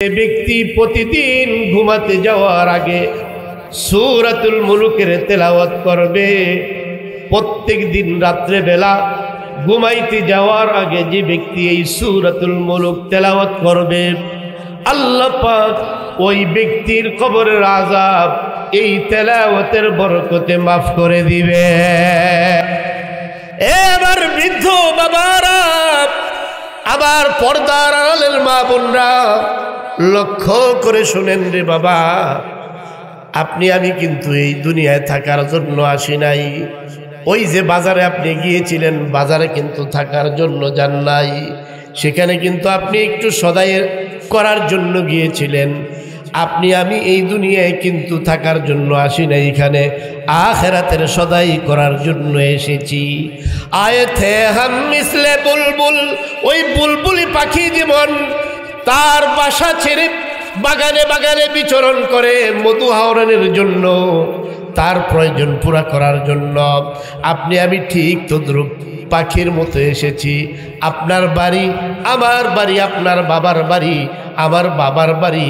যে ব্যক্তি প্রতিদিন ঘুমাতে যাওয়ার আগে সূরাতুল মুলুকের তেলাওয়াত করবে, প্রত্যেক দিন রাত্রে বেলা ঘুমাইতে যাওয়ার আগে যে ব্যক্তি এই সূরাতুল মুলুক তেলাওয়াত করবে, আল্লাহ পাক ওই ব্যক্তির কবরের আযাব এই তেলাওয়াতের বরকতে মাফ করে দিবে। এবার বৃদ্ধ বাবারা, আবার পর্দার আড়ালের মা বোনরা, লক্ষ্য করে শুনেন রে বাবা, আপনি আমি কিন্তু এই দুনিয়ায় থাকার জন্য আসি নাই। ওই যে বাজারে আপনি গিয়েছিলেন, বাজারে কিন্তু থাকার জন্য যান নাই, সেখানে কিন্তু আপনি একটু সদাই করার জন্য গিয়েছিলেন। আপনি আমি এই দুনিয়ায় কিন্তু থাকার জন্য আসি না, এখানে আখিরাতের সদাই করার জন্য এসেছি। আয়েতে হাম মিসলে বুলবুল, ওই বুলবুলি পাখি যেমন তার বাসা ছেড়ে বাগানে বাগানে বিচরণ করে মধু আহরণের জন্য, তার প্রয়োজন পুরা করার জন্য, আপনি আমি ঠিক তদ্রুপ পাখির মতো এসেছি। আপনার বাড়ি আমার বাড়ি, আপনার বাবার বাড়ি আমার বাবার বাড়ি,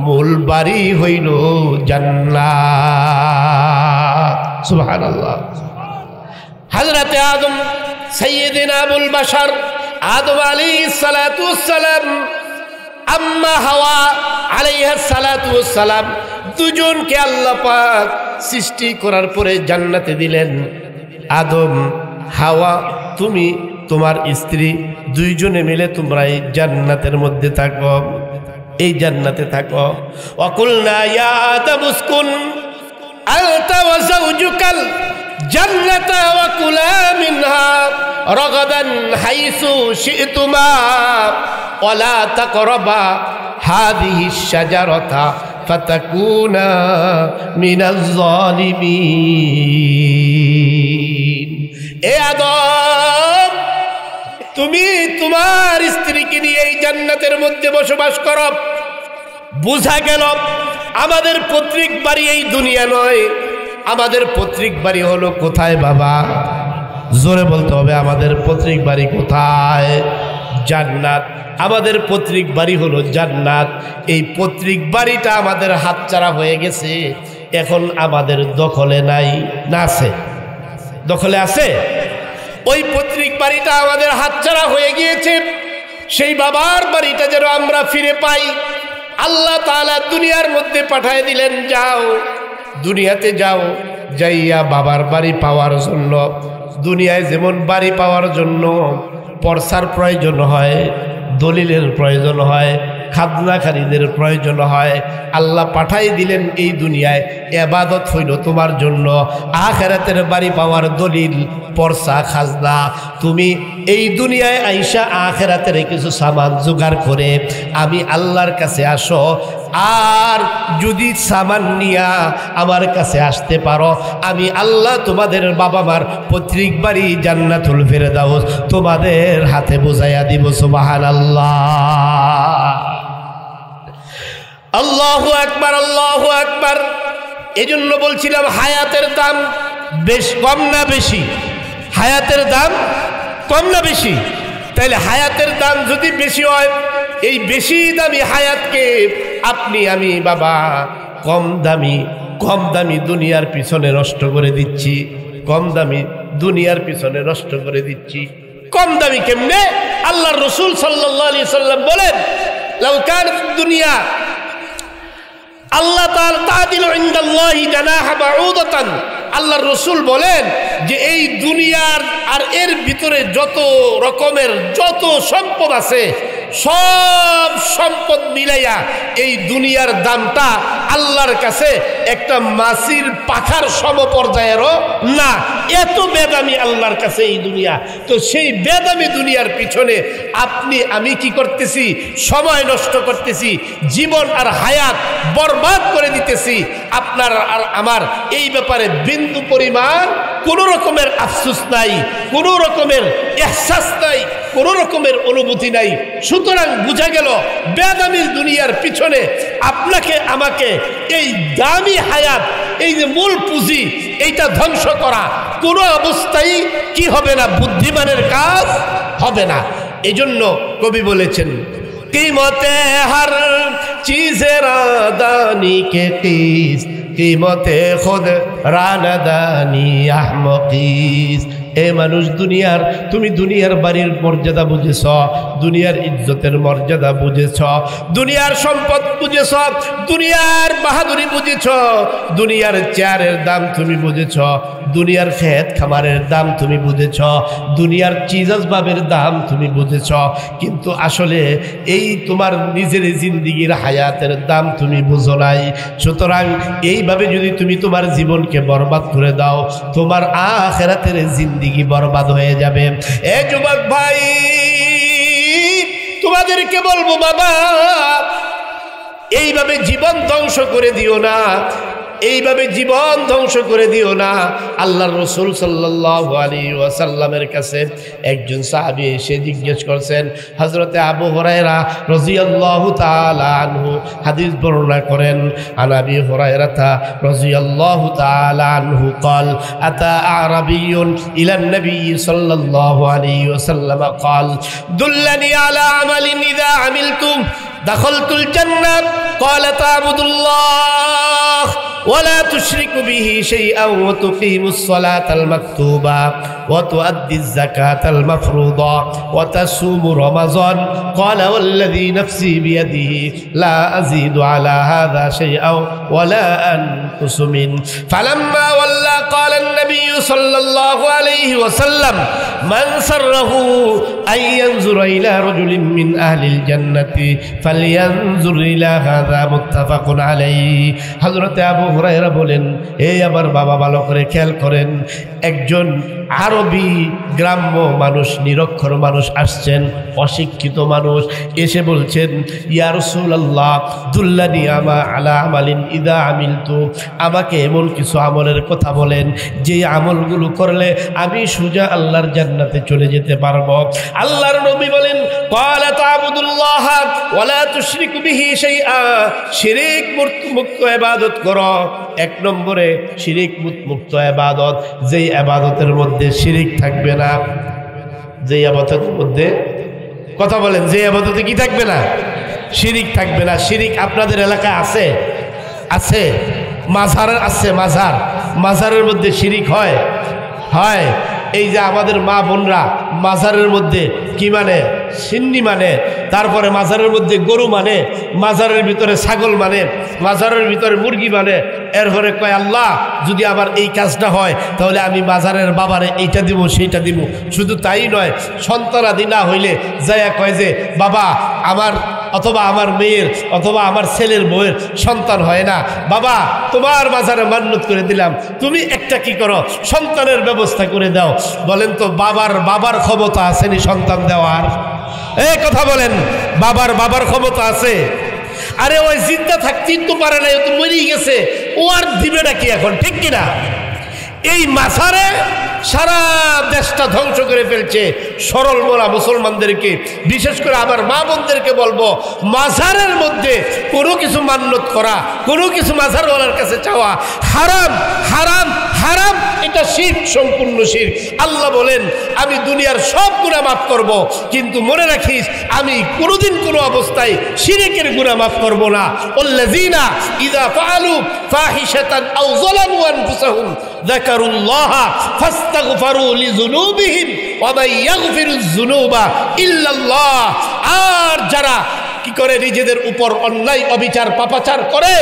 মূল বাড়ি হইল জান্নাত। সুবহানাল্লাহ। হযরতে আদম সাইয়্যিদিনা আবুল বাশার আদম আলাইহিস সালাতু ওয়াস সালাম, আম্মা হাওয়া আলাইহিস সালাতু ওয়াস সালাম, দুজনকে আল্লাহ পাক সৃষ্টি করার পরে জান্নাতে দিলেন। আদম হাওয়া, তুমি তোমার স্ত্রী দুইজনে মিলে তোমরা এই জান্নাতের মধ্যে থাকো, এই জান্নাতে থাকো। ওয়াকুলনা ইয়া আদম উসকুন আনতা ওয়া যাওজুকাল জান্নাতা ওয়া কুলা মিনহা রাগাদান হাইসু শি'তুমা ওয়া লা তাকরাবা হাযিহিশ শাজারাতা ফাতাকুনা মিনাজ জালিমিন। এ আদম, তুমি তোমার স্ত্রীকে নিয়ে এই জান্নাতের মধ্যে বসবাস করো। বুঝা গেল আমাদের পৈতৃক বাড়ি এই দুনিয়া নয়, আমাদের পৈতৃক বাড়ি হলো কোথায় বাবা? জোরে বলতে হবে, আমাদের পৈতৃক বাড়ি কোথায়? জান্নাত। আমাদের পৈতৃক বাড়ি হলো জান্নাত। এই পৈতৃক বাড়িটা আমাদের হাতছাড়া হয়ে গেছে, এখন আমাদের দখলে নাই। না আছে? দখলে আছে? ওই পৈতৃক বাড়িটা আমাদের হাতছাড়া হয়ে গিয়েছে। সেই বাবার বাড়িটা যেন আমরা ফিরে পাই, আল্লাহ তাআলা দুনিয়ার মধ্যে পাঠিয়ে দিলেন, যাও দুনিয়াতে যাও, যাইয়া বাবার বাড়ি পাওয়ার জন্য, দুনিয়ায় যেমন বাড়ি পাওয়ার জন্য পর্সার প্রয়োজন হয়, দলিলের প্রয়োজন হয়, খাজনাকারীদের প্রয়োজন হয়, আল্লাহ পাঠাই দিলেন এই দুনিয়ায় ইবাদত হইল তোমার জন্য। আখিরাতের বাড়ি পাওয়ার দলিল, পর্সা, খাজনা, তুমি এই দুনিয়ায় আইসা আখিরাতের কিছু সামান জোগাড় করে আমি আল্লাহর কাছে আসো। আর যদি সামান নিয়া আমার কাছে আসতে পারো, আমি আল্লাহ তোমাদের বাবা মার পৈতৃক বাড়ি জান্নাতুল ফেরদাউস তোমাদের হাতে বুঝাইয়া দিব। সুবহানাল্লাহ, আল্লাহু আকবার, আল্লাহু আকবার। এজন্য বলছিলাম হায়াতের দাম বেশ কম না বেশি? হায়াতের দাম কম না বেশি? তাইলে হায়াতের দাম যদি বেশি হয়, এই বেশি দামি হায়াতকে আপনি আমি বাবা কম দামি দুনিয়ার পিছনে নষ্ট করে দিচ্ছি, কম দামি দুনিয়ার পিছনে নষ্ট করে দিচ্ছি। কম দামি কেমনে? আল্লাহর রাসূল সাল্লাল্লাহু আলাইহি সাল্লাম বলেন, লাউ কানাত দুনিয়া আল্লাহ তাআলা তাদিলু ইনদাল্লাহি জানাহা বাউদাতান, আল্লাহর রাসূল বলেন যে এই দুনিয়ার আর এর ভিতরে যত রকমের যত সম্পদ আছে, সব সম্পদ মিলাইয়া এই দুনিয়ার দামটা আল্লাহর কাছে একটা মাছির পাখার সমপর্যায়েরও না। এত বেদামি আল্লাহর কাছে এই দুনিয়া। তো সেই বেদামি দুনিয়ার পিছনে আপনি আমি কি করতেছি? সময় নষ্ট করতেছি, জীবন আর হায়াত বরবাদ করে দিতেছি। আপনার আর আমার এই ব্যাপারে বিন্দু পরিমাণ কোনো রকমের আফসোস নাই, কোনো রকমের এহসাস নাই, কোনো রকমের অনুভূতি নাই। সুতরাং বোঝা গেল বেদামি দুনিয়ার পিছনে আপনাকে আমাকে এই দামি হায়াত, এই যে মূল পুঁজি, এইটা ধ্বংস করা কোনো অবস্থায় কি হবে না? বুদ্ধিমানের কাজ হবে না। এজন্য কবি বলেছেন, कीमते हर चीज़ रादानी के कीस कीमते खुद रानदानी अहमकीस। ए মানুষ দুনিয়ার তুমি দুনিয়ার বাড়ির মর্যাদা বুঝেছ, দুনিয়ার ইজ্জতের মর্যাদা বুঝেছ, দুনিয়ার সম্পদ বুঝেছ, দুনিয়ার বাহাদুরি বুঝেছ, দুনিয়ার চেয়ারের দাম তুমি বুঝেছ, দুনিয়ার খেত খামারের দাম তুমি বুঝেছ, দুনিয়ার চিজ আসবাবের দাম তুমি বুঝেছ, কিন্তু আসলে এই তোমার নিজের জিন্দিগির হায়াতের দাম তুমি বুঝো নাই। সুতরাং এইভাবে যদি তুমি তোমার জীবনকে বরবাদ করে দাও, তোমার আখিরাতের জিন্দিগি বরবাদ হয়ে যাবে। এ যুবক ভাই, তোমাদেরকে বলবো বাবা, এইভাবে জীবন ধ্বংস করে দিও না, এইভাবে জীবন ধ্বংস করে দিও না। আল্লাহর রাসূল সাল্লাল্লাহু আলাইহি ওয়াসাল্লামের কাছে একজন সাহাবী এসে জিজ্ঞেস করছেন, হযরতে আবু হুরায়রা রাদিয়াল্লাহু তাআলা আনহু হাদিস বর্ণনা করেন, আন আবি হুরায়রা রাদিয়াল্লাহু তাআলা আনহু قال اتى اعرابي الى النبي صلى الله عليه وسلم قال دلني على عمل اذا عملته دخلت الجنه قال تعبد الله ولا تشرك به شيئا وتقيم الصلاة المكتوبة وتؤدي الزكاة المفروضة وتصوم رمضان قال والذي نفسي بيده لا أزيد على هذا شيئا ولا أنقص منه فلما ولى قال النبي صلى الله عليه وسلم من سره أن ينظر إلى رجل من أهل الجنة فلينظر إلى هذا متفق عليه। حضرت أبو হুরায়রা বলেন, এই আমার বাবা ভালো করে খেয়াল করেন, একজন আরবি গ্রাম্য মানুষ, নিরক্ষর মানুষ আসছেন, অশিক্ষিত মানুষ এসে বলছেন, ইয়া রাসূলুল্লাহ দুল্লানি আলা আমালিন ইদা আমিলতু, আমাকে এমন কিছু আমলের কথা বলেন যে আমলগুলো করলে আমি সোজা আল্লাহর জান্নাতে চলে যেতে পারবো। আল্লাহর নবী বলেন, ক্বালা তা'বুদুল্লাহ ওয়া লা তুশরিকু বিহি শাইআ, শিরক মুক্ত ইবাদত করো। এক নম্বরে শিরক মুক্ত ইবাদত, যেই ইবাদতের মধ্যে শিরক থাকবে না, যেই ইবাদতের মধ্যে, কথা বলেন, যে ইবাদতে কি থাকবে না? শিরক থাকবে না। শিরক আপনাদের এলাকায় আছে? আছে। মাজার আছে, মাজার, মাজারের মধ্যে শিরক হয়? হয়। এই যে আমাদের মা বোনরা মাজারের মধ্যে কি মানে? সিন্নি মানে, তারপরে মাজারের মধ্যে গরু মানে, মাজারের ভিতরে ছাগল মানে, মাজারের ভিতরে মুরগি মানে, এরপরে কয় আল্লাহ যদি আবার এই কাজটা হয় তাহলে আমি মাজারের বাবারে এইটা দিব সেইটা দিব। শুধু তাই নয়, সন্তানাদি না হইলে যাইয়া কয় যে বাবা আমার অথবা আমার মেয়ের অথবা আমার ছেলের বউয়ের সন্তান হয় না, বাবা তোমার মাজারে মান্নত করে দিলাম, তুমি একটা কি করো, সন্তানের ব্যবস্থা করে দাও। বলেন তো বাবার ক্ষমতা আসেনি সন্তান দেওয়ার? এই কথা বলেন, বাবার ক্ষমতা আছে? আরে ওই জিন্দা থাকতেই তো পারে না, ও তো মরেই গেছে, ও আর দিবেটা কি এখন, ঠিক কিনা? এই মাজারে সারা দেশটা ধ্বংস করে ফেলছে। সরল মোরা মুসলমানদেরকে, বিশেষ করে আমার মা বোনদেরকে বলবো, মাজারের মধ্যে কোনো কিছু মান্যত করা, কোনো কিছু মাজারওয়ালার কাছে চাওয়া হারাম, হারাম, হারাম। এটা শিরক, সম্পূর্ণ শিরক। আল্লাহ বলেন আমি দুনিয়ার সব গুনাহ মাফ করব, কিন্তু মনে রাখিস আমি কোনোদিন কোনো অবস্থায় শিরকের গুনাহ মাফ করব না। আল্লাযীনা ইযা ফাআলু ফাহিশাতান আও যালামু আনফুসাহুম যাকারুল্লাহ ফাস্তাগফিরু লিযুনুবিহিম ওয়া মান ইয়াগফিরুয যুনুবা ইল্লাল্লাহ। আর যারা কি করে নিজেদের উপর অন্যায় অবিচার পাপাচার করে,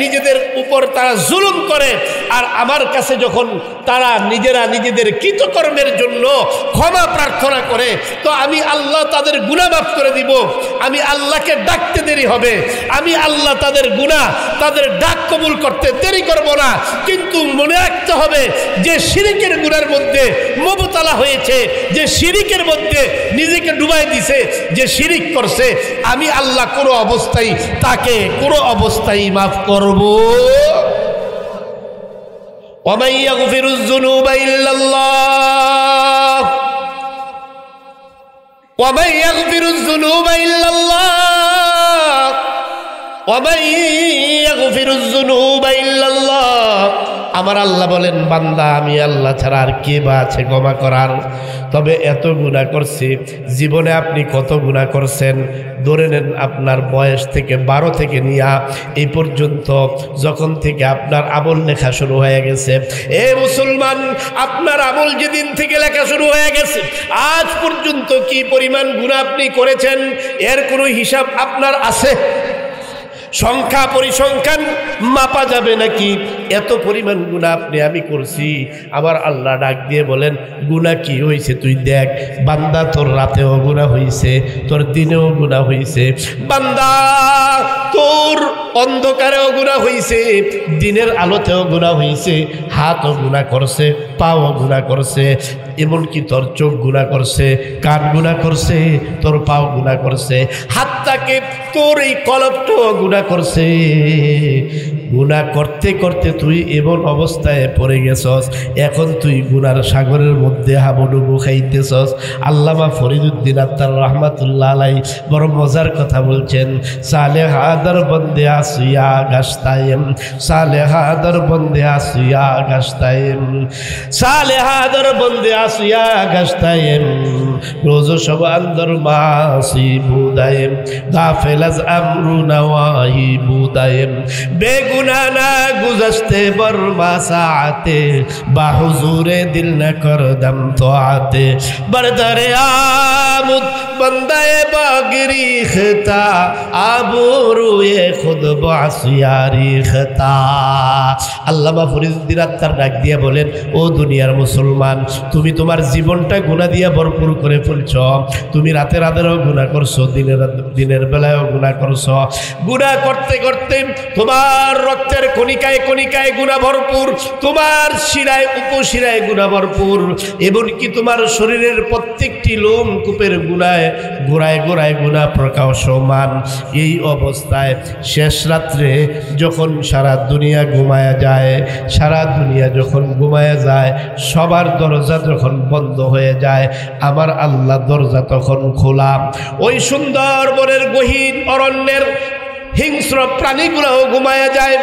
নিজেদের উপর তারা জুলুম করে, আর আমার কাছে যখন তারা নিজেরা নিজেদের কৃতকর্মের জন্য ক্ষমা প্রার্থনা করে, তো আমি আল্লাহ তাদের গুনাহ মাফ করে দিব। আমি আল্লাহকে ডাকতে দেরি হবে, আমি আল্লাহ তাদের গুনাহ, তাদের ডাক কবুল করতে দেরি করব না। কিন্তু মনে রাখতে হবে যে শিরকের গুনার মধ্যে মুবতালা হয়েছে, যে শিরকের মধ্যে নিজেকে ডুবাই দিছে, যে শিরক করছে, আমি আল্লাহ কোনো অবস্থায় তাকে কোনো অবস্থায় মাফ করব। ومن يغفر الذنوب إلا الله ومن يغفر الذنوب إلا الله ومن يغفر الذنوب إلا الله আমার আল্লাহ বলেন, বান্দা আমি আল্লাহ ছাড়া আর কে বা আছে ক্ষমা করার? তবে এত গুনাহ করছি। জীবনে আপনি কত গুনাহ করছেন? ধরে নেন আপনার বয়স থেকে 12 থেকে নিয়ে এই পর্যন্ত যখন থেকে আপনার আমল লেখা শুরু হয়ে গেছে, এ মুসলমান, আপনার আমল যেদিন থেকে লেখা শুরু হয়ে গেছে আজ পর্যন্ত কি পরিমাণ গুনাহ আপনি করেছেন এর কোনো হিসাব আপনার আছে? সংখ্যা পরিসংখ্যান মাপা যাবে নাকি? এত পরিমাণ গুনাহ আপনি আমি করছি। আবার আল্লাহ ডাক দিয়ে বলেন, গুনাহ কি হয়েছে তুই দেখ। বান্দা তোর রাতেও গুনাহ হয়েছে, তোর দিনেও গুনাহ হয়েছে। বান্দা তোর অন্ধকারেও গুনাহ হয়েছে, দিনের আলোতেও গুনাহ হয়েছে। হাতও গুনাহ করছে, পাও গুনাহ করছে, এমনকি তোর চোখ গুনাহ করছে, কান গুনাহ করছে, তোর পাও গুনাহ করছে, হাতটাকে তোর এই কলবটাও গুনাহ করছে। গুনাহ করতে করতে তুই এমন অবস্থায় পড়ে গেছস, এখন তুই গুনার সাগরের মধ্যে হাবুডুবু খাইতেছস। আল্লামা ফরিদুদ্দিন আত্তার রহমাতুল্লাহ আলাই বড় মজার কথা বলছেন, সালেহাদার বন্দে আসিয়া গাস্তায়েম, সালেহাদার বন্দে আসিয়া গাস্তায়েম, সালেহাদার বন্দে আসিয়া গাস্তায়েম, রোজ সব আন্দর মাসি বুদায়েম, গাফেল আজ আমরু নওয়াহি বুদায়েম, বেগুনা না গুজশতে বরমা সাআতে, বা হুজুরে দিল না করদম তোআতে, বরদরে আমুদ বন্দায়ে বাগরি খতা, আবরুয়ে খুদ বাসিয়ারি খতা। আল্লামা ফরিদুদ্দিন আত্তার ডাক দিয়ে বলেন, ও দুনিয়ার মুসলমান, তুমি তোমার জীবনটা গুনাহ দিয়ে ভরপুর করে ফেলছ। তুমি রাতে রাতেরও গুনাহ করছো, দিনের বেলায়ও গুনাহ করছো। গুনাহ করতে করতে তোমার রক্তের কণিকায় কণিকায় গুনাহ ভরপুর, তোমার শিরায় উপশিরায় গুনাহ ভরপুর, এমনকি তোমার শরীরের প্রত্যেকটি লোম কূপের গুনায় গোড়ায় গোড়ায় গুনাহ প্রকাশমান। এই অবস্থায় শেষ রাত্রে যখন সারা দুনিয়া ঘুমায়া যায়, সারা দুনিয়া যখন ঘুমায়া যায়, সবার দরজা যখন বন্ধ হয়ে যায়, আমার আল্লাহ দরজা তখন খোলা। ওই সুন্দর বনের গহীন অরণ্যের হিংস্র প্রাণীগুলোও ঘুমায়া যায়,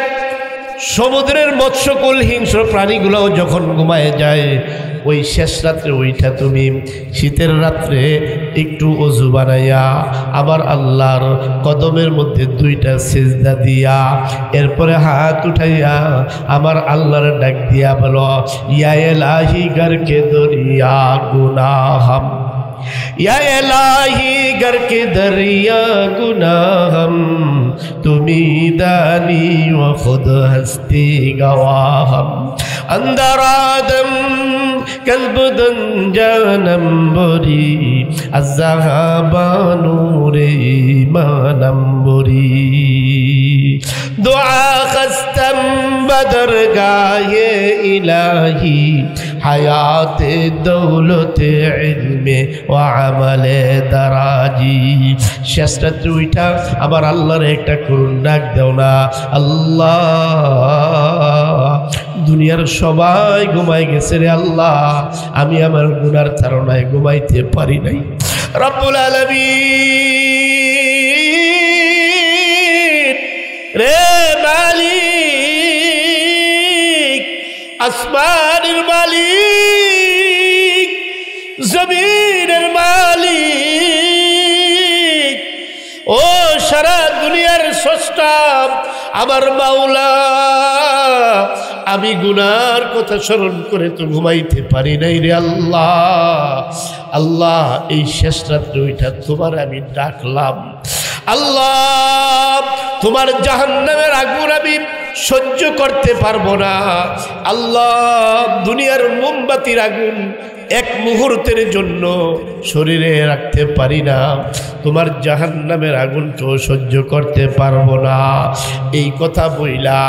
সমুদ্রের মৎস্যকুল হিংস্র প্রাণীগুলোও যখন ঘুমায় যায়, ওই শেষ রাত্রে ওইটা তুমি শীতের রাত্রে একটু অজু বানাইয়া আমার আল্লাহর কদমের মধ্যে 2টা সিজদা দিয়া এরপরে হাত উঠাইয়া আমার আল্লাহর ডাক দিয়া বলো, ইয়া ইলাহি গরকে দরিয়া গুনাহম, या इलाही गर के दरिया गुनाहम, तुमी दानी व खुद हस्ती गवाहम, अंदर आदम कल्बदन जानम बुरी, अज़्ज़हाबानूरे मानम बुरी, दुआ खस्तम बदर गाये इलाही, हयात दौलत इल्मे व আমলে দারাজি। শেষ রাত্রে উঠা আবার আল্লাহর একটা করুণ ডাক দেও না, আল্লাহ দুনিয়ার সবাই ঘুমাই গেছে রে আল্লাহ, আমি আমার গুনার ধারণায় ঘুমাইতে পারি নাই। রব্বুল আলামিন রে মালিক, আসমানের মালিক, জমিনের মালিক, ও সারা দুনিয়ার স্রষ্টা আমার মাওলা, আমি গুনার কথা স্মরণ করে তো ঘুমাইতে পারি নাই রে আল্লাহ। আল্লাহ এই শেষ রাত্রে ওইটা তোমার আমি ডাকলাম, আল্লাহ তোমার জাহান্নামের আগুন আমি সহ্য করতে পারবো না। আল্লাহ দুনিয়ার মোমবাতির আগুন এক মুহূর্তের জন্য শরীরে রাখতে পারি না, তোমার জাহান্নামের আগুনকেও সহ্য করতে পারবো না। এই কথা বইলা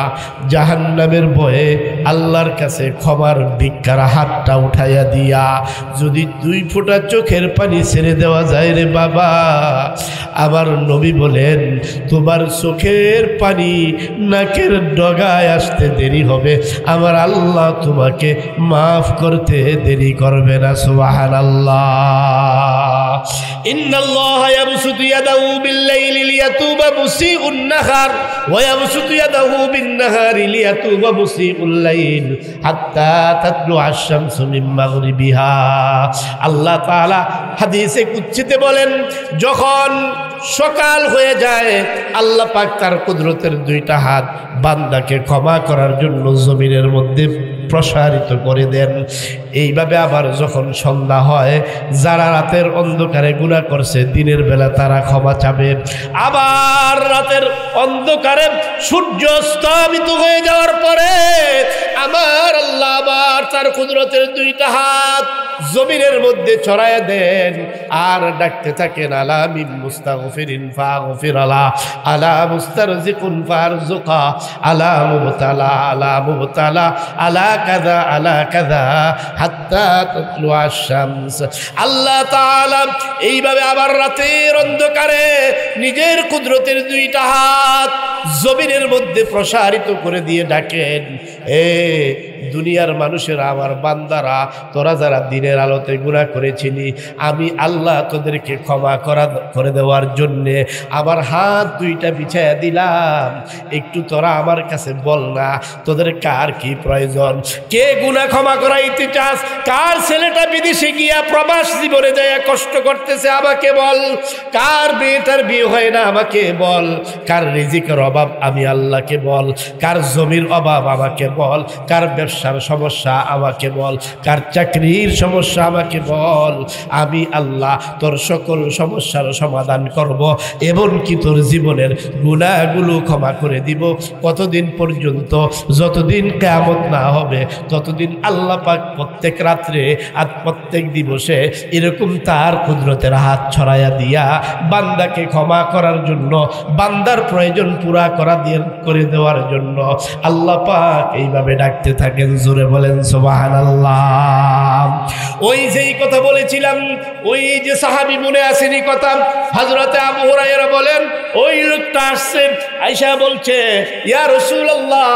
জাহান্নামের ভয়ে আল্লাহর কাছে ক্ষমার ভিক্ষার হাতটা উঠাইয়া দিয়া যদি 2 ফোঁটা চোখের পানি ছেড়ে দেওয়া যায় রে বাবা, আমার নবী বলেন তোমার চোখের পানি নাকের ডগায় আসতে দেরি হবে, আমার আল্লাহ তোমাকে মাফ করতে দেরি করবে যাবে না সুবহানাল্লাহ। ইন্নাল্লাহা ইয়াবসুতু ইয়াদাহু বিল-লাইলি লিয়াতুবা মুসিউন নাহার ওয়া ইয়াবসুতু ইয়াদাহু বিন-নাহারি লিয়াতুবা মুসিউল লাইল হাত্তা তাতলুআ আশ-শামসু মিন মাগরিবিহা। আল্লাহ তাআলা হাদিসে কুদসিতে বলেন, যখন সকাল হয়ে যায় আল্লাহ পাক তার কুদরতের দুইটা হাত বান্দাকে ক্ষমা করার জন্য জমিনের মধ্যে প্রসারিত করে দেন। এইভাবে আবার যখন সন্ধ্যা হয়, যারা রাতের অন্ধকারে গুনাহ করছে দিনের বেলা তারা ক্ষমা চাবে। আবার রাতের অন্ধকারে সূর্য অস্তমিত হয়ে যাওয়ার পরে আমার আল্লাহ আবার তার কুদরতের দুইটা হাত জমিনের মধ্যে ছড়ায় দেন আর ডাকতে থাকেন, আলা মিন মুস্তাগফিরিন ফাগফির আলা, আলা মুস্তারজিকুন ফারজুকা, আলা মুবতালা আলা মুবতালা, আলা কাযা আলা কাযা হাত্তা তাতলুআ আশ-শামস। আল্লাহ তাআলা এইভাবে আবার রাতের অন্ধকারে নিজের কুদরতের দুইটা হাত জমিনের মধ্যে প্রসারিত করে দিয়ে ডাকেন, এ দুনিয়ার মানুষেরা, আমার বান্দারা, তোরা যারা দিনের আলোতে গুনাহ করেছিলি, আমি আল্লাহ তোদেরকে ক্ষমা করে দেওয়ার জন্যে আমার হাত দুইটা বিছায়া দিলাম। একটু তোরা আমার কাছে বল না, তোদের কার কি প্রয়োজন? কে গুনাহ ক্ষমা করাইতে চাস? কার ছেলেটা বিদেশে গিয়া প্রবাস জীবনে যায় কষ্ট করতেছে আমাকে বল। কার মেয়েটার বিয়ে হয় না আমাকে বল। কার রিজিকের অভাব আমি আল্লাহকে বল। কার জমির অভাব আমাকে বল। কার ব্যবসার সমস্যা আমাকে বল। কার চাকরির সমস্যা আমাকে বল। আমি আল্লাহ তোর সকল সমস্যার সমাধান করব, এমনকি তোর জীবনের গুনাহগুলো ক্ষমা করে দিব। কতদিন পর্যন্ত? যতদিন কিয়ামত না হবে ততদিন আল্লাহ পাক প্রত্যেক রাত্রে আর প্রত্যেক দিবসে এরকম তার কুদরতের হাত ছড়াইয়া দিয়া বান্দাকে ক্ষমা করার জন্য, বান্দার প্রয়োজন পুরা করে দেওয়ার জন্য আল্লাহ পাক এইভাবে ডাকতে থাকেন। জোরে বলেন সুবহানাল্লাহ। ওই যেই কথা বলেছিলাম, ওই যে সাহাবী মনে আসেনি কথা, হযরতে আবু হুরায়রা বলেন, ওই লোকটা আসছে, আয়েশা বলছে, ইয়া রাসূলুল্লাহ,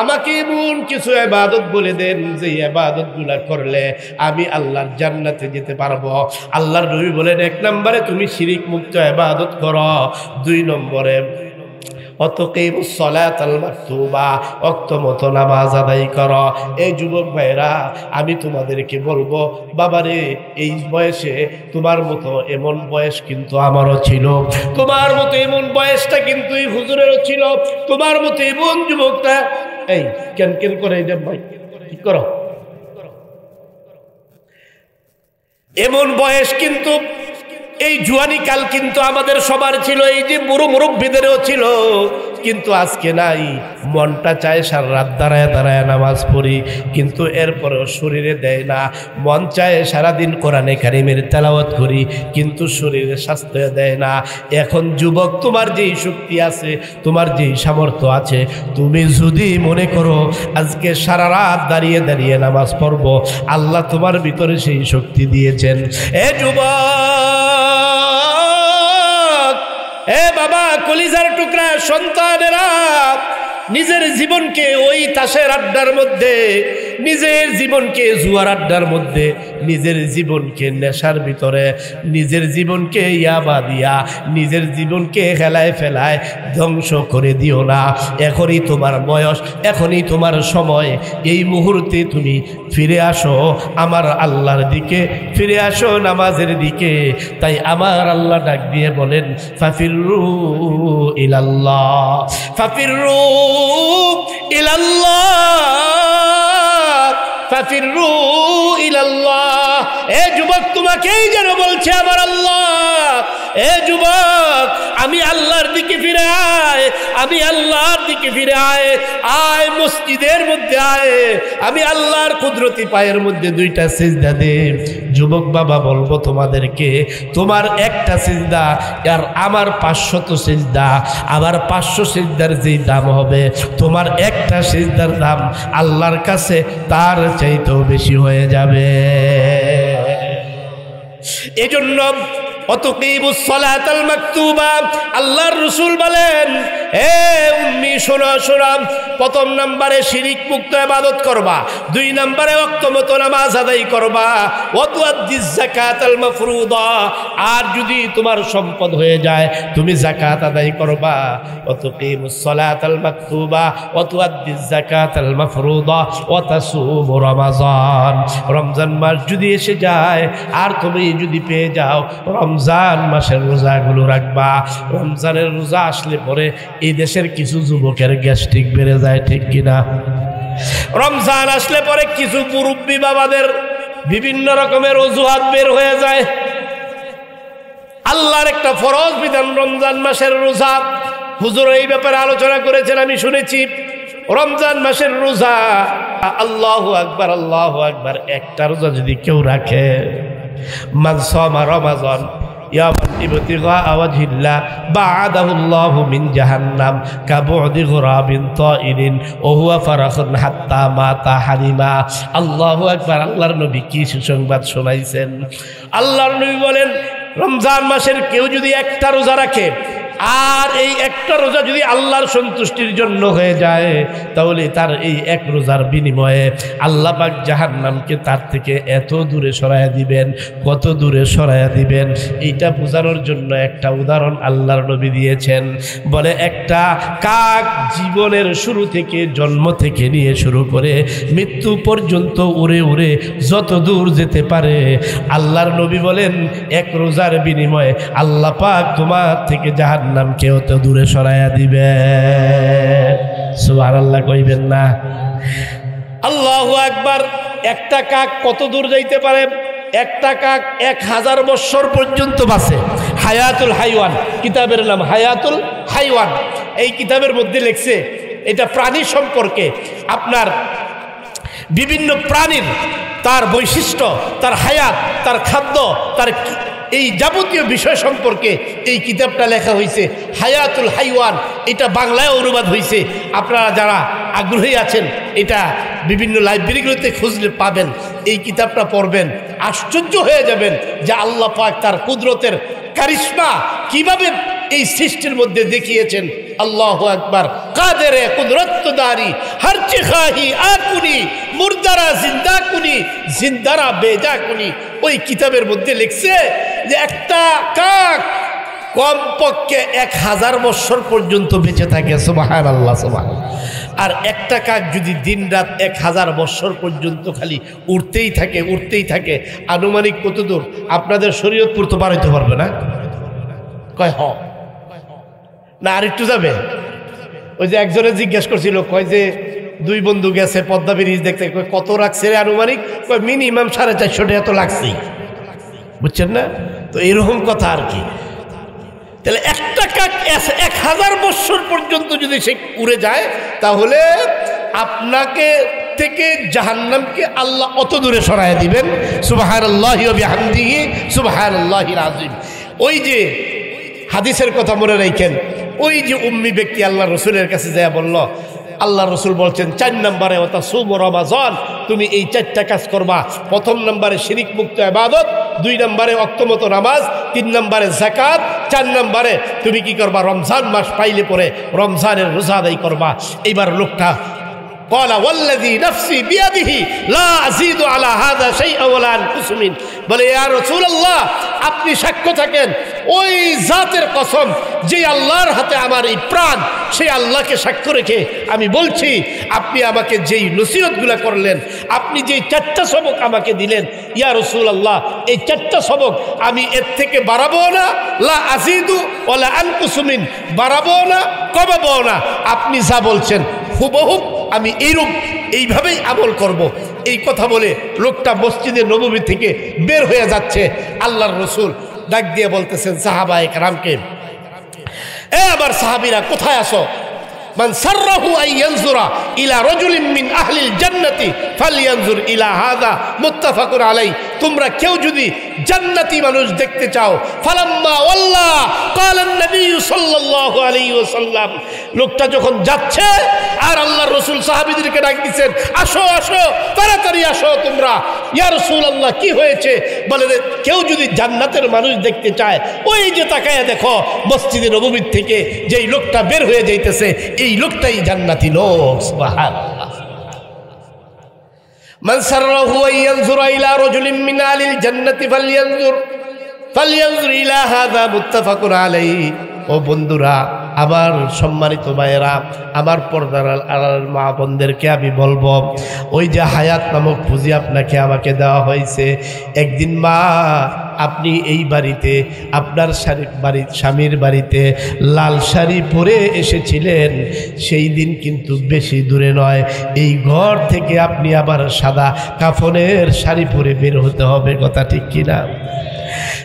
আমাকে এমন কিছু ইবাদত বলে দেন যে ইবাদতগুলো করলে আমি আল্লাহর জান্নাতে যেতে পারবো। আল্লাহর নবী বলেন, এক নম্বরে তুমি শিরিক মুক্ত ইবাদত করো, 2 নম্বরে অতকিমুস সালাতাল মাকতুবা, ওয়াক্ত মতো নামাজ আদায় করো। এই যুবক ভাইরা, আমি তোমাদেরকে বলবো, বাবারে, এই বয়সে তোমার মতো এমন বয়স কিন্তু আমারও ছিল, তোমার মতো এমন বয়সটা কিন্তু এই হুজুরেরও ছিল, তোমার মতো এমন যুবকটা, এই কেন কেন করে এই ভাই ঠিক করো, এমন বয়স কিন্তু এই জুয়ানি কাল কিন্তু আমাদের সবার ছিল, এই যে বুড়ো মুরব্বীদেরও ছিল, কিন্তু আজকে নাই। মনটা চায় সারা রাত দাঁড়ায় দাঁড়ায় নামাজ পড়ি, কিন্তু এরপরেও শরীরে দেয় না। মন চায় সারাদিন কোরআনে কারিমের তেলাওয়াত করি, কিন্তু শরীরে স্বাস্থ্য দেয় না। এখন যুবক, তোমার যেই শক্তি আছে, তোমার যেই সামর্থ্য আছে, তুমি যদি মনে করো আজকে সারা রাত দাঁড়িয়ে দাঁড়িয়ে নামাজ পড়ব, আল্লাহ তোমার ভিতরে সেই শক্তি দিয়েছেন। এ যুবক, এ বাবা, কলিজার টুকরা সন্তানেরা, নিজের জীবনকে ওই তাসের আড্ডার মধ্যে, নিজের জীবনকে জুয়ার আড্ডার মধ্যে, নিজের জীবনকে নেশার ভিতরে, নিজের জীবনকে ইয়াবা দিয়া, নিজের জীবনকে খেলায় ফেলায় ধ্বংস করে দিও না। এখনই তোমার বয়স, এখনই তোমার সময়। এই মুহূর্তে তুমি ফিরে আসো আমার আল্লাহর দিকে, ফিরে আসো নামাজের দিকে। তাই আমার আল্লাহ ডাক দিয়ে বলেন, ফাফিরু ইলাল্লাহ, ফাফিরু ইলাল্লাহ, ফাফিরু ইলাল্লাহ। এ যুবক, তোমাকেই যেন বলছে আমার আল্লাহ, এ যুবক, আমি আল্লাহর দিকে ফিরে আয়, আমি আল্লাহর দিকে ফিরে আয়, আয় মসজিদের মধ্যে আয়, আমি আল্লাহর কুদরতি পায়ের মধ্যে 2টা সিজদা দে। যুবক বাবা, বলবো তোমাদেরকে, তোমার একটা সিজদা আর আমার 500 সিজদা, আবার 500 সিজদার যেই দাম হবে, তোমার একটা সিজদার দাম আল্লাহর কাছে তার চাইতেও বেশি হয়ে যাবে। এজন্য অতকিমুস সালাতাল মাকতুবা, আল্লাহর রাসূল বলেন, হে উম্মি শোনো শোনো, প্রথম নম্বরে শিরিক মুক্ত ইবাদত করবা, 2 নম্বরে ওয়াক্ত মতো নামাজ আদায় করবা, ওয়া তুআদ্দিজ যাকাতাল মাফরুদা, আর যদি তোমার সম্পদ হয়ে যায় তুমি যাকাত আদায় করবা, ওয়া তুকিমুস সালাতাল মাকতুবা ওয়া তুআদ্দিজ যাকাতাল মাফরুদা ওয়া তাসুমু রমাজান। রমজান মাস যদি এসে যায় আর তুমি যদি পেয়ে যাও রমজান মাসের রোজাগুলো রাখবা। রমজানের রোজা আসলে পরে এই দেশের কিছু যুবকের গ্যাস্ট্রিক বেড়ে যায়, ঠিক কিনা? রমজান আসলে পরে কিছু মুরব্বী বাবাদের বিভিন্ন রকমের অজুহাত বের হয়ে যায়। আল্লাহর একটা ফরজ বিধান রমজান মাসের রোজা। হুজুর এই ব্যাপারে আলোচনা করেছেন, আমি শুনেছি। রমজান মাসের রোজা, আল্লাহু আকবার আল্লাহু আকবার, একটা রোজা যদি কেউ রাখে, মান সামা রমাজান ইয়ামান ইবতিগা ওয়াজহিল্লাহ বা'দাহুল্লাহু মিন জাহান্নাম কাবুদি গুরাবিন তাইরিন ওয়া হুয়া ফারাখুন হাত্তা মাতা হারিমা। আল্লাহু আকবার। আল্লাহর নবী কি সুসংবাদ শোনাইছেন। আল্লাহর নবী বলেন, রমজান মাসের কেউ যদি একটা রোজা রাখে আর এই একটা রোজা যদি আল্লাহর সন্তুষ্টির জন্য হয়ে যায়, তাহলে তার এই এক রোজার বিনিময়ে আল্লাহ পাক জাহান্নামকে তার থেকে এত দূরে সরাইয়া দিবেন। কত দূরে সরাইয়া দিবেন এইটা বোঝানোর জন্য একটা উদাহরণ আল্লাহর নবী দিয়েছেন। বলে একটা কাক জীবনের শুরু থেকে, জন্ম থেকে নিয়ে শুরু করে মৃত্যু পর্যন্ত উড়ে উড়ে যত দূর যেতে পারে, আল্লাহর নবী বলেন এক রোজার বিনিময়ে আল্লাহ পাক তোমার থেকে নামকে অত দূরে সরাইয়া দিবে। সুবহানাল্লাহ কইবেন না? আল্লাহু আকবার। একটা কাক কত দূর যাইতে পারে? একটা কাক 1000 বছর পর্যন্ত বাঁচে। হায়াতুল হাইওয়ান কিতাবের নাম, হায়াতুল হাইওয়ান। এই কিতাবের মধ্যে লেখছে এটা প্রাণী সম্পর্কে, আপনার বিভিন্ন প্রাণীর তার বৈশিষ্ট্য, তার হায়াত, তার খাদ্য, তার এই যাবতীয় বিষয় সম্পর্কে এই কিতাবটা লেখা হয়েছে, হায়াতুল হাইওয়ান। এটা বাংলায় অনুবাদ হয়েছে। আপনারা যারা আগ্রহী আছেন এটা বিভিন্ন লাইব্রেরিগুলোতে খুঁজলে পাবেন। এই কিতাবটা পড়বেন, আশ্চর্য হয়ে যাবেন যে আল্লাহ পাক তার কুদরতের কারিশমা কিভাবে এই সৃষ্টির মধ্যে দেখিয়েছেন। আল্লাহু আকবার। কাদেরে কুদরতদারি হর চিখাহি আকুনি মুর্দারা জিন্দা কুনি জিন্দারা বেজা কুনি। ওই কিতাবের মধ্যে লিখছে যে একটা কাক কমপক্ষে 1000 বছর পর্যন্ত বেঁচে থাকে। সুবহানাল্লাহ সুবহানাল্লাহ। আর একটা কাক যদি দিন রাত 1000 বছর পর্যন্ত খালি উড়তেই থাকে, উড়তেই থাকে, আনুমানিক কত দূর? আপনাদের শরীয়তপুর তো পার হইতে পারবে না? কয় হ না আর একটু যাবে? ওই যে একজনে জিজ্ঞেস করছিল, কয় যে 2 বন্ধু গেছে পদ্মা ব্রিজ দেখতে, কত রাখছে রে আনুমানিক? কয় মিনিমাম 450 টাকা তো লাগছেই। বুঝছেন না? তো এরকম কথা আর কি। তাহলে একটা কাক 1000 বছর পর্যন্ত যদি সে উড়ে যায়, তাহলে আপনাকে থেকে জাহান্নামকে আল্লাহ অত দূরে সরাইয়া দিবেন। সুবহানাল্লাহি ওয়া বিহামদিহি সুবহানাল্লাহিল আযীম। ওই যে হাদিসের কথা মনে রাখেন, ওই যে উম্মি ব্যক্তি আল্লাহ রসুলের কাছে যায় বলল, আল্লাহ রসুল বলছেন 4 নম্বরে ওটা সুম রমাজান, তুমি এই 4টা কাজ করবা। প্রথম নম্বরে শিরিক মুক্ত ইবাদত, 2 নম্বরে ওয়াক্তমতো নামাজ, 3 নম্বরে যাকাত, 4 নম্বরে তুমি কি করবা? রমজান মাস পাইলে পরে রমজানের রোজা আদায় করবা। এইবার লোকটা قال والذي نفسي بيده لا ازيد على هذا شيئا ولا انقص منه। বলে ইয়া রাসূলুল্লাহ, আপনি সাক্ষ্য থাকেন ওই জাতের কসম যে আল্লাহর হাতে আমার এই প্রাণ, সেই আল্লাহকে সাক্ষ্য রেখে আমি বলছি, আপনি আমাকে যেই নসিহতগুলো করলেন, আপনি যেই 4টা সবক আমাকে দিলেন, ইয়া রাসূলুল্লাহ, এই 4টা সবক আমি এর থেকে বাড়াবো না, লা আজিদু ওয়ালা আনকুসু মিন, বাড়াবো না কমাবো না। আপনি যা বলছেন হুবহু আমি এইভাবেই আমল করব। এই কথা বলে লোকটা মসজিদে নববী থেকে বের হয়ে যাচ্ছে। আল্লাহর রসুল ডাক দিয়ে বলতেছেন সাহাবায়ে কেরামকে, এ আমার সাহাবীরা কোথায় আসো? মান সাররাহু আন ইয়ানজুরা ইলা রাজুলিন মিন আহলিল জান্নাতি ফালইয়ানজুর ইলা হাযা মুত্তাফাকুন আলাইহি। তোমরা কেউ যদি জান্নাতি মানুষ দেখতে চাও, ফালাম্মা ওয়াল্লা ক্বালান নবী সাল্লাল্লাহু আলাইহি ওয়াসাল্লাম, লোকটা যখন যাচ্ছে আর আল্লাহর রাসূল সাহাবীদেরকে ডাক দিয়েছেন, আসো আসো তাড়াতাড়ি আসো তোমরা। ইয়া রাসূলুল্লাহ কি হয়েছে? বলে কেউ যদি জান্নাতের মানুষ দেখতে চায়, ওই যে তাকায়া দেখো মসজিদে নববী থেকে যেই লোকটা বের হয়ে যাইতেছে, এই লোকটাই জান্নাতি লোক। সুবহানাল্লাহ। মান সাররাহু আন ইয়ানজুরা ইলা রাজুলিন মিন আলিল জান্নাতি ফালইয়ানজুর ইলা হাযা মুত্তাফাকুন আলাইহি। ও বন্ধুরা, আমার সম্মানিত ভাইয়েরা, আমার পর্দার আড়ালের মা বোনদেরকে আমি বলবো, ওই যে হায়াত নামক পুঁজি আপনাকে আমাকে দেওয়া হয়েছে, একদিন মা আপনি এই বাড়িতে আপনার স্বামীর বাড়িতে লাল শাড়ি পরে এসেছিলেন, সেই দিন কিন্তু বেশি দূরে নয়, এই ঘর থেকে আপনি আবার সাদা কাফনের শাড়ি পরে বের হতে হবে। কথা ঠিক কিনা?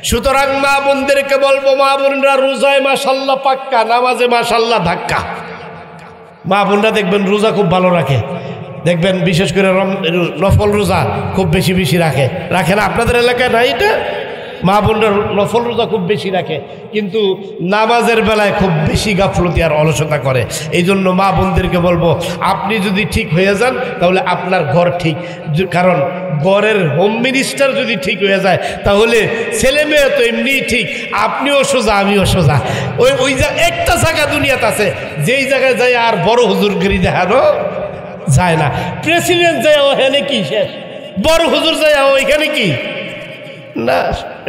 সুতরাং মা বোনদেরকে বলবো, মা বোনরা রোজায় মাশাল্লাহ পাক্কা, নামাজে মাশাল্লাহ ধাক্কা। মা বোনরা দেখবেন রোজা খুব ভালো রাখে, দেখবেন বিশেষ করে নফল রোজা খুব বেশি বেশি রাখে না? আপনাদের এলাকায় নাই এটা? মা বোনরা নফল রোজা খুব বেশি রাখে, কিন্তু নামাজের বেলায় খুব বেশি গাফলতি আর অলসতা করে। এই জন্য মা বোনদেরকে বলবো, আপনি যদি ঠিক হয়ে যান তাহলে আপনার ঘর ঠিক, কারণ ঘরের হোম মিনিস্টার যদি ঠিক হয়ে যায় তাহলে ছেলে মেয়ে তো এমনিই ঠিক, আপনিও সোজা আমিও সোজা। ওই একটা জায়গা দুনিয়াতে আছে যেই জায়গায় যায় আর বড় হুজুরগিরি দেখানো যায় না। প্রেসিডেন্ট যায় ওখানে কি শেষ, বড় হুজুর যায় ওইখানে কি না,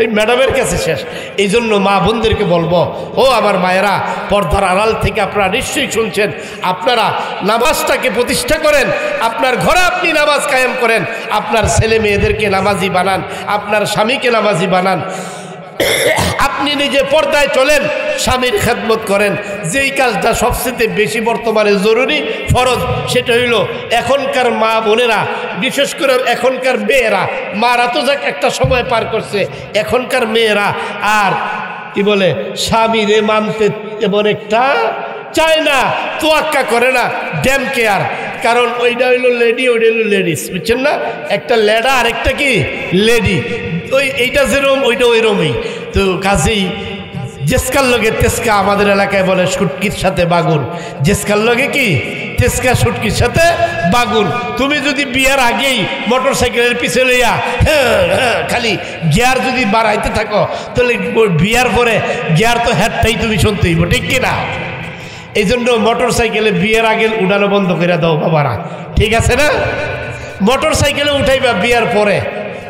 এই ম্যাডামের কাছে শেষ। এই জন্য মা বোনদেরকে বলবো, ও আমার মায়েরা, পর্দার আড়াল থেকে আপনারা নিশ্চয়ই শুনছেন, আপনারা নামাজটাকে প্রতিষ্ঠা করেন, আপনার ঘরে আপনি নামাজ কায়েম করেন, আপনার ছেলে মেয়েদেরকে নামাজি বানান, আপনার স্বামীকে নামাজি বানান, আপনি নিজে পর্দায় চলেন, স্বামীর খেদমত করেন। যেই কাজটা সবচেয়ে বেশি বর্তমানে জরুরি ফরজ, সেটা হইল এখনকার মা বোনেরা, বিশেষ করে এখনকার মেয়েরা, মারা তো যাক একটা সময় পার করছে, এখনকার মেয়েরা আর কি বলে স্বামীরে মানতে এমন একটা চায় না, তোয়াক্কা করে না, ড্যাম কেয়ার। কারণ ওইটা হইলো লেডি, ওইটা হইলো লেডিস, বুঝছেন না? একটা লেডা আর একটা কি লেডি, এইটা যেরকম ওইটা ওইরকমই। তো কাজেই জেসকার লগে তেসকা, আমাদের এলাকায় বলে শুটকির সাথে বাগুন, জেসকার লগে কি তেসকা, শুটকির সাথে বাগুন। তুমি যদি বিয়ার আগেই মোটর সাইকেলের পিছে লইয়া খালি গিয়ার যদি বাড়াইতে থাকো, তাহলে বিয়ার পরে গিয়ার তো হ্যাটটাই তুমি শুনতেই, ঠিক কিনা? এই জন্য মোটর সাইকেলে বিয়ের আগে উঠানো বন্ধ করে দাও বাবারা, ঠিক আছে না? মোটর সাইকেলে উঠাইবা বিয়ার পরে,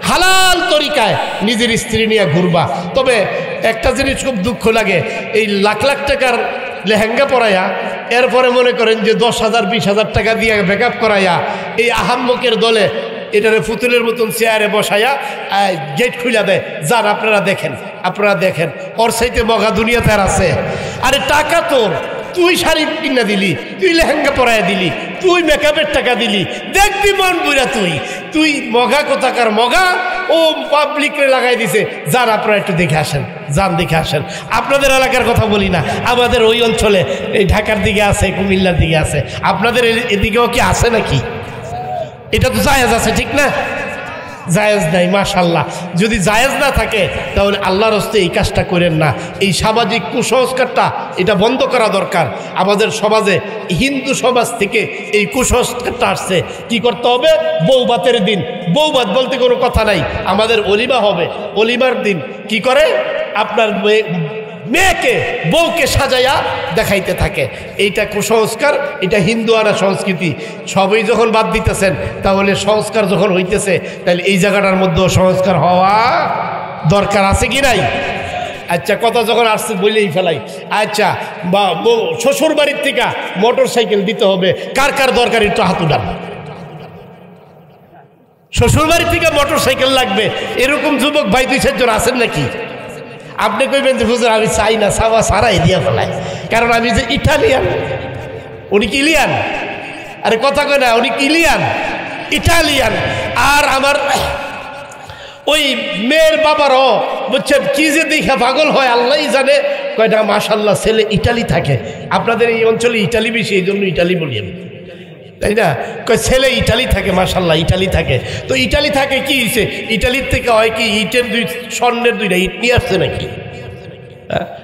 হালাল তরিকায় নিজের স্ত্রী নিয়ে ঘুরবা। তবে একটা জিনিস খুব দুঃখ লাগে, এই লাখ লাখ টাকার লেহেঙ্গা পরাইয়া এরপরে মনে করেন যে 10,000 20,000 টাকা দিয়ে ব্যাকআপ করাইয়া এই আহাম্মকের দলে এটারে ফুতুলের মতন চেয়ারে বসাইয়া গেট খুলে দেয়, যান আপনারা দেখেন ওর সাইতে মগা দুনিয়াতে আর আছে। আরে টাকা তোর, তুই শাড়ি কিনা দিলি, তুই লেহেঙ্গা পরাইয়া দিলি, তুই মেকআপের টাকা দিলি, দেখবি মন বুঝা তুই মগা কোথাকার মগা, ও পাবলিকরে লাগাই দিছে। যান আপনারা একটু দেখে আসেন, যান দেখে আসেন। আপনাদের এলাকার কথা বলি না, আমাদের ওই অঞ্চলে এই ঢাকার দিকে আছে, কুমিল্লার দিকে আছে, আপনাদের এদিকেও কি আছে নাকি? এটা তো জায়েজ আছে, ঠিক না? জায়েজ নাই, মাশাআল্লাহ। যদি জায়েজ না থাকে তাহলে আল্লাহর হস্তে এই কাজটা করেন না। এই সামাজিক কুসংস্কারটা এটা বন্ধ করা দরকার। আমাদের সমাজে, হিন্দু সমাজ থেকে এই কুসংস্কারটা আসছে। কি করতে হবে? বৌভাতের দিন, বৌভাত বলতে কোনো কথা নাই, আমাদের অলিমা হবে। অলিমার দিন কি করে? আপনার মেয়েকে বউকে সাজাইয়া দেখাইতে থাকে। এইটা কুসংস্কার, এটা হিন্দু আনা সংস্কৃতি। সবই যখন বাদ দিতেছেন, তাহলে সংস্কার যখন হইতেছে, তাহলে এই জায়গাটার মধ্যেও সংস্কার হওয়া দরকার আছে কি নাই? আচ্ছা, কথা যখন আসছে বলেই ফেলাই। আচ্ছা, বা শ্বশুর বাড়ির থেকে মোটর সাইকেল দিতে হবে, কার কার দরকার একটু হাত উঠান। শ্বশুর বাড়ির থেকে মোটর সাইকেল লাগবে এরকম যুবক ভাই 2-4 জন আছেন নাকি? আপনি কইবেন যে হুজুর আমি চাই না, সাবা সারাই দিয়া ফেলাই, কারণ আমি যে ইটালিয়ান। উনি কিলিয়ান? আরে কথা কয় না, উনি কিলিয়ান, ইটালিয়ান। আর আমার ওই মেয়ের বাবারও বুঝছেন কি যে দেখা পাগল হয় আল্লাহই জানে। কয়টা মাশাআল্লাহ ছেলে ইটালি থাকে। আপনাদের এই অঞ্চলে ইটালি বেশি, এই জন্য ইটালি বলি আমি। তাই না? কয় ছেলে ইটালি থাকে, মাশাল্লাহ ইটালি থাকে। তো ইটালি থাকে কি হয়েছে? ইটালির থেকে হয় কি ইটের স্বর্ণের 2টা ইট নিয়ে আসছে নাকি?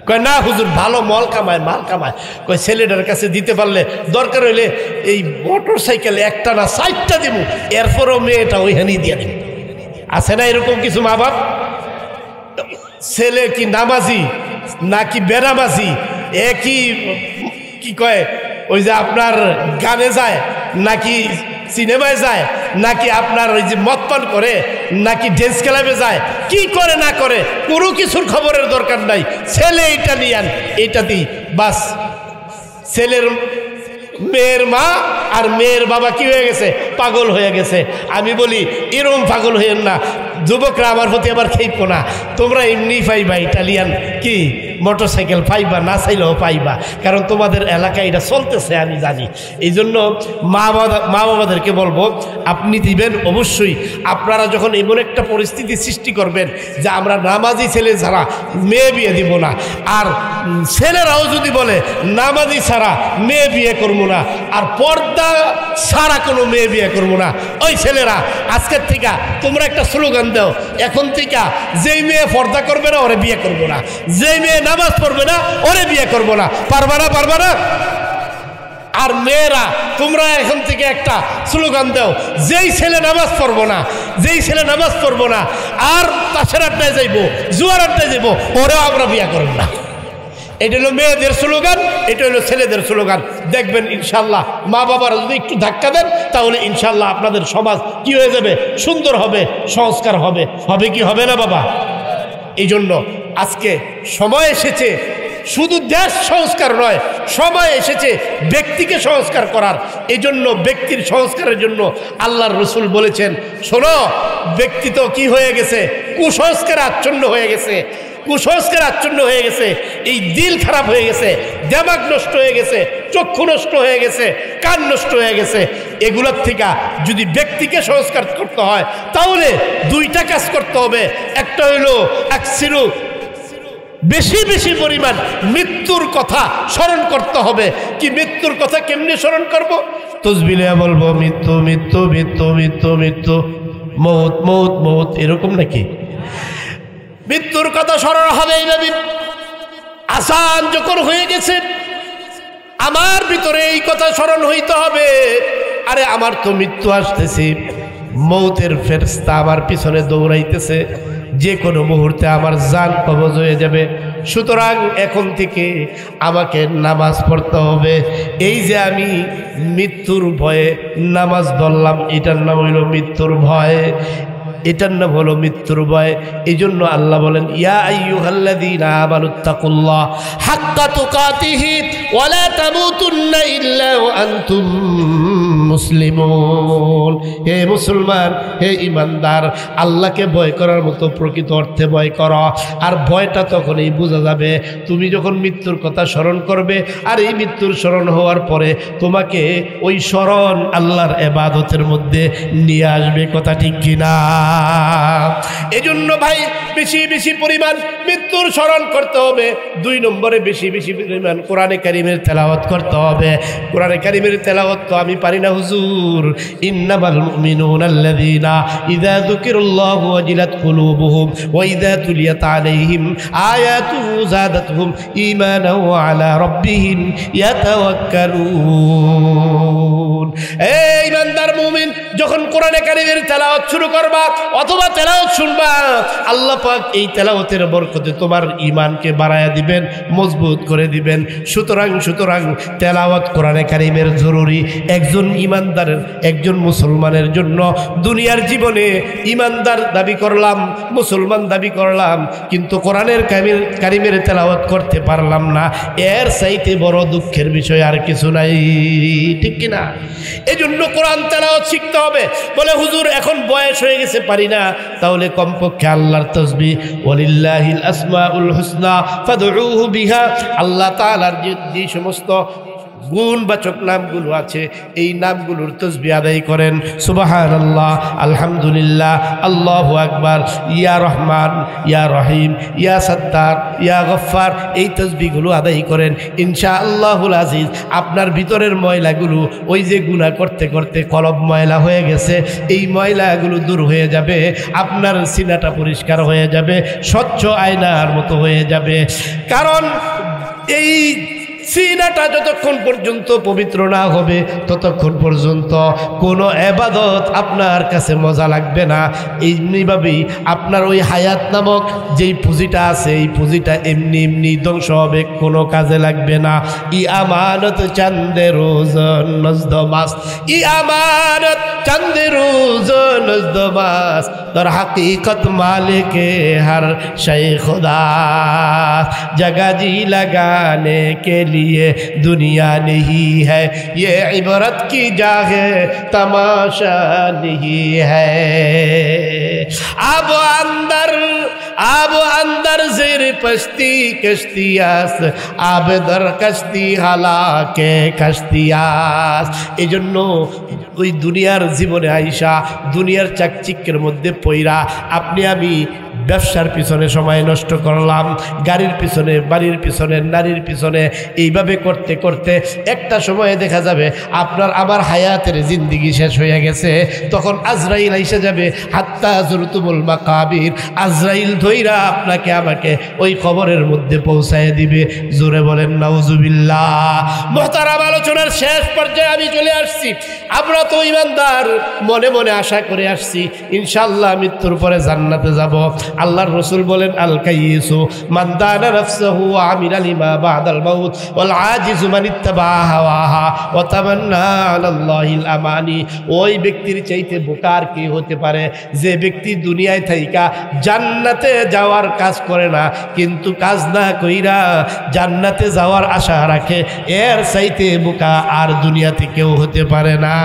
কয় না হুজুর, ভালো মাল কামায়। কয় ছেলেটার কাছে দিতে পারলে দরকার হইলে এই মোটর সাইকেলে 1টা না 4টা দিব, এরপরও মেয়েটা ওইখানেই দিয়ে দিব। আছে না এরকম কিছু মা বাপ? ছেলে কি নামাজি নাকি বেনামাজি, কি কয় ওই যে আপনার গানে যায় নাকি সিনেমায় যায় নাকি আপনার ওই যে মদ পান করে নাকি ড্যান্স ক্লাবে যায়, কি করে না করে কোনো কিছুর খবরের দরকার নাই। ছেলে এটা নিয়ান, এটা দিই বাস। ছেলের মেয়ের মা আর মেয়ের বাবা কি হয়ে গেছে? পাগল হয়ে গেছে। আমি বলি এরকম পাগল হইয়েন না, যুবকরা আমার প্রতি আবার খেইপো না। তোমরা এমনি পাইবা ইটালিয়ান কি মোটরসাইকেল পাইবা, না চাইলেও পাইবা, কারণ তোমাদের এলাকায় এটা চলতেছে আমি জানি। এই জন্য মা বাবাদেরকে বলবো আপনি দিবেন অবশ্যই। আপনারা যখন এমন একটা পরিস্থিতি সৃষ্টি করবেন যে আমরা নামাজি ছেলে ছাড়া মেয়ে বিয়ে দিব না, আর ছেলেরাও যদি বলে নামাজি ছাড়া মেয়ে বিয়ে করবো না, আর পর্দা ছাড়া কোনো মেয়ে বিয়ে করবো না, ওই ছেলেরা আজকের থেকে তোমরা একটা স্লোগান দাও, এখন থেকে যেই মেয়ে পর্দা করবে না ওরে বিয়ে করবো না, যেই মেয়ে নামাজ পড়বে না ওরে বিয়ে করবো না। পারবা না? আর মেয়েরা তোমরা এখন থেকে একটা স্লোগান দাও, যেই ছেলে নামাজ পড়বো না আর তাসের আড্ডায় যাইবো, জুয়ার আড্ডায় যাইবো, ওরেও আমরা বিয়ে করবো না। এটা হলো মেয়েদের স্লোগান, এটা হলো ছেলেদের স্লোগান। দেখবেন ইনশাল্লাহ মা বাবারা যদি একটু ধাক্কা দেন তাহলে ইনশাল্লাহ আপনাদের সমাজ কি হয়ে যাবে? সুন্দর হবে, সংস্কার হবে। হবে কি হবে না বাবা? এই জন্য আজকে সময় এসেছে শুধু দেশ সংস্কার নয়, সময় এসেছে ব্যক্তিকে সংস্কার করার। এই জন্য ব্যক্তির সংস্কারের জন্য আল্লাহর রসুল বলেছেন, শোনো ব্যক্তি তো কি হয়ে গেছে? কুসংস্কার আচ্ছন্ন হয়ে গেছে, এই দিল খারাপ হয়ে গেছে, দেমাগ নষ্ট হয়ে গেছে, চক্ষু নষ্ট হয়ে গেছে, কান নষ্ট হয়ে গেছে। এগুলোর থেকে যদি ব্যক্তিকে সংস্কার করতে হয় তাহলে 2টা কাজ করতে হবে। একটা হইলো আকসিরু, বেশি পরিমাণ মৃত্যুর কথা স্মরণ করতে হবে। কি মৃত্যুর কথা কেমনে স্মরণ করব? তসবিলে বলবো মৃত্যু মৃত্যু মৃত্যু মৃত্যু মৃত্যু, মৌত মৌত মৌত, এরকম নাকি? মৃত্যুর কথা স্মরণ হবে এইভাবে। আসান যখন হয়ে গেছে আমার ভিতরে এই কথা স্মরণ হইতে হবে, আরে আমার তো মৃত্যু আসতেছে, মৌতের ফেরেশতা আমার পিছনে দৌড়াইতেছে, যে কোনো মুহূর্তে আমার জান কবজ হয়ে যাবে। সুতরাং এখন থেকে আমাকে নামাজ পড়তে হবে। এই যে আমি মৃত্যুর ভয়ে নামাজ ধরলাম, এটার নাম হইল মৃত্যুর ভয়, এটার নাম হলো মৃত্যুর ভয়। এই জন্য আল্লাহ বলেন, ইয়া আইয়ুহাল্লাযীনা আমানুত্তাকুল্লাহ হাক্কা তুকাতিহি ওয়া লা তামুতুন্না ইল্লা ওয়া আনতুম মুসলিমুন। হে মুসলমান, হে ইমানদার, আল্লাহকে ভয় করার মতো প্রকৃত অর্থে ভয় করো। আর ভয়টা তখনই বোঝা যাবে তুমি যখন মৃত্যুর কথা স্মরণ করবে। আর এই মৃত্যুর স্মরণ হওয়ার পরে তোমাকে ওই স্মরণ আল্লাহর ইবাদতের মধ্যে নিয়ে আসবে। কথা ঠিক কিনা? এজন্য ভাই বেশি পরিমাণ মৃত্যুর স্মরণ করতে হবে। 2 নম্বরে বেশি পরিমাণ কোরআনে কারীমের তেলাওয়াত করতে হবে। কোরআনে কারীমের তেলাওয়াত তো আমি পারি না হুজুর। ইন্নামাল মুমিনুনা আল্লাযীনা ইযা যুকিরাল্লাহু ওয়াজিলাত কুলুবুহুম ওয়া ইযা তুলিয়াত আলাইহিম আয়াতুহু যাদাতহুম ঈমানান ওয়া আলা রাব্বিহিম ইয়াতাওয়াক্কালুন। এই ইমানদার মুমিন, যখন কোরআনে কারীমের তেলাওয়াত শুরু করবা অথবা তেলাওয়াত শুনবা, আল্লাহ পাক এই তেলাওয়াতের বরকতে তোমার ঈমানকে বাড়ায়া দিবেন, মজবুত করে দিবেন। সুতরাং তেলাওয়াত কোরআনে কারীমের জরুরি একজন ইমানদারের, একজন মুসলমানের জন্য। দুনিয়ার জীবনে ইমানদার দাবি করলাম, মুসলমান দাবি করলাম, কিন্তু কোরআনের কারীমের তেলাওয়াত করতে পারলাম না, এর চাইতে বড় দুঃখের বিষয় আর কিছু নাই। ঠিক কিনা? এজন্য কোরআন তেলাওয়াত শিখতে হবে। বলে হুজুর এখন বয়স হয়ে গেছে পারি না, তাহলে কমপক্ষে আল্লাহর তাসবিহ ওয়ালিল্লাহিল আসমাউল হুসনা ফাদউহু বিহা, আল্লাহ তাআলার যে সমস্ত গুণবাচক নামগুলো আছে, এই নামগুলোর তাসবিহ আদায় করেন। সুবহানাল্লাহ, আলহামদুলিল্লাহ, আল্লাহু আকবার, ইয়া রহমান, ইয়া রহিম, ইয়া সত্তার, ইয়া গফফার, এই তাসবিহগুলো আদায় করেন। ইনশাআল্লাহুল আজিজ আপনার ভিতরের ময়লাগুলো, ওই যে গুনাহ করতে করতে কলব ময়লা হয়ে গেছে, এই ময়লাগুলো দূর হয়ে যাবে, আপনার সিনাটা পরিষ্কার হয়ে যাবে, স্বচ্ছ আয়নার মতো হয়ে যাবে। কারণ এই সিনাটা যতক্ষণ পর্যন্ত পবিত্র না হবে ততক্ষণ পর্যন্ত কোনো ইবাদত আপনার কাছে মজা লাগবে না। এমনিভাবেই আপনার ওই হায়াত নামক যেই পুঁজিটা আছে, এই পুঁজিটা এমনি এমনি ধ্বংস হবে, কোনো কাজে লাগবে না। ই আমানত চান্দে রোজ নজদমাস, ই আমানত চান্দে রোজ নজদমাস, তোর হাকিকত মালিকে হর শै खुदा, जगह जी लगाने के लिए दुनिया नहीं है, ये इबरत की जागे तमाशा नहीं है। अब अंदर ज़ेर पश्ती कश्तियास, आब दर कश्ती हालाके कश्तियास। এই জন্য ওই দুনিয়ার জীবনে আইসা দুনিয়ার চাকচিক্যের মধ্যে পইরা আপনি আমি ব্যবসার পিছনে সময় নষ্ট করলাম, গাড়ির পিছনে, বাড়ির পিছনে, নারীর পিছনে, এইভাবে করতে করতে একটা সময়ে দেখা যাবে আপনার আমার হায়াতের জিন্দিগি শেষ হয়ে গেছে। তখন আজরাইল আইসা যাবে, হাত্তা জুরতুমুল মাকাবির, আজরাইল ধইরা আপনাকে আমাকে ওই কবরের মধ্যে পৌঁছায় দিবে। জোরে বলেন নাউজুবিল্লাহ। মুহতারাম, আলোচনার শেষ পর্যায়ে আমি চলে আসছি। আমরা তো ঈমানদার, মনে মনে আশা করে আসছি ইনশাআল্লাহ মৃত্যুর পরে জান্নাতে যাব। আল্লাহর রাসূল বলেন, আল কাইয়িসু মান দানা নাফসাহু ওয়া আমিলা লিমা বাদাল মাউত ওয়াল আজিজু মান ইত্তাবা হাওয়াহা ওয়া তামান্না আলাল্লাহিল আমানি। ওই ব্যক্তির চাইতে বোকার কি হতে পারে যে ব্যক্তি দুনিয়ায় থাইকা জান্নাতে যাওয়ার কাজ করে না, কিন্তু কাজ না কইরা জান্নাতে যাওয়ার আশা রাখে। এর চাইতে বোকা আর দুনিয়াতে কেউ হতে পারে না।